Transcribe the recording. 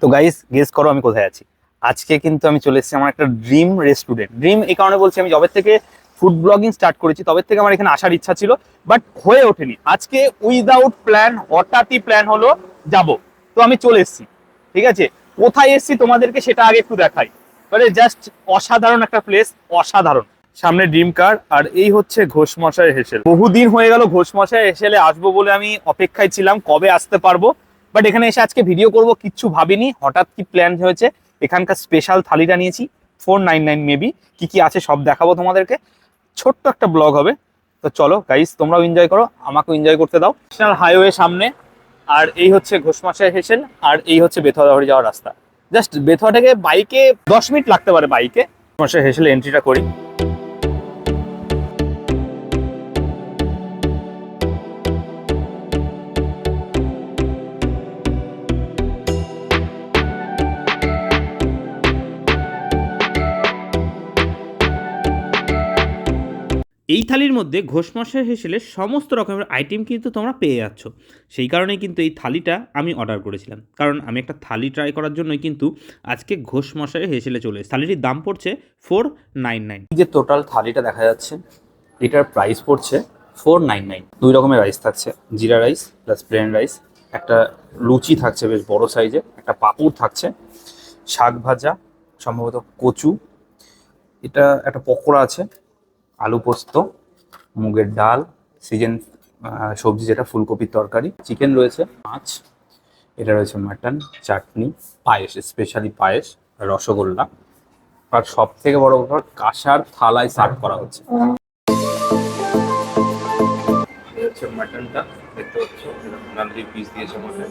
তো guys guess করো আমি কোথায় আছি। আজকে কিন্তু আমি চলে এসেছি আমার একটা ড্রিম রেস্টুরেন্ট। ড্রিম এই কারণে বলছি, আমি যবে থেকে ফুড ব্লগিং স্টার্ট করেছি তবে থেকে আমার এখানে আসার ইচ্ছা ছিল, বাট হয়ে ওঠেনি। আজকে উইদাউট প্ল্যান হঠাৎই প্ল্যান হলো যাব, তো আমি চলে এসেছি। ঠিক আছে, কোথায় এসেছি তোমাদেরকে সেটা আগে একটু দেখাই। মানে জাস্ট অসাধারণ একটা প্লেস, অসাধারণ। সামনে ড্রিম কার, আর এই হচ্ছে ঘোষমশাই হেসেল। বহুদিন হয়ে গেল ঘোষমশাই হেসেলে আসবো বলে আমি অপেক্ষায় ছিলাম কবে আসতে পারবো, বাট এখানে এসে আজকে ভিডিও করব কিচ্ছু ভাবিনি, হঠাৎ কি প্ল্যান হয়েছে। এখানকার স্পেশাল থালিটা নিয়েছি 499 মেবি, কি কি আছে সব দেখাবো তোমাদেরকে। ছোট্ট একটা ব্লগ হবে। তো চলো গাইস, তোমরাও এনজয় করো, আমাকেও এনজয় করতে দাও। ন্যাশনাল হাইওয়ে সামনে, আর এই হচ্ছে ঘোষমশাই হেসেল, আর এই হচ্ছে বেথুয়াদাহরি যাওয়ার রাস্তা। জাস্ট বেথুয়া থেকে বাইকে 10 মিনিট লাগতে পারে বাইকে। ঘোষমশাই হেসেলে এন্ট্রিটা করি। এই থালির মধ্যে ঘোষমশাই হেসেলের সমস্ত রকমের আইটেম কিন্তু তোমরা পেয়ে যাচ্ছ। সেই কারণেই কিন্তু এই থালিটা আমি অর্ডার করেছিলাম, কারণ আমি একটা থালি ট্রাই করার জন্যই কিন্তু আজকে ঘোষমশাই হেসেলে চলে এসেছি। থালিটির দাম পড়ছে 499। এই যে টোটাল থালিটা দেখা যাচ্ছে, এটার প্রাইস পড়ছে 499। দুই রকমের রাইস থাকছে, জিরা রাইস প্লাস প্লেন রাইস, একটা লুচি থাকছে বেশ বড় সাইজে, একটা পাঁপড় থাকছে, শাক ভাজা, সম্ভবত কচু, এটা একটা পকোড়া আছে, আলু পোস্ত, মুগের ডাল, সিজন সবজি যেটা ফুলকপির তরকারি, চিকেন রয়েছে, মাছ, এটা রয়েছে মাটন, চাটনি, পায়েস, স্পেশালি পায়েস, রসগোল্লা, আর সব থেকে বড় কথা কাঁসার থালায় সার্ভ করা হচ্ছে। এই হচ্ছে মাটনটা, দেখতে পাচ্ছ নান্দি পিস দিয়েছে মধ্যে,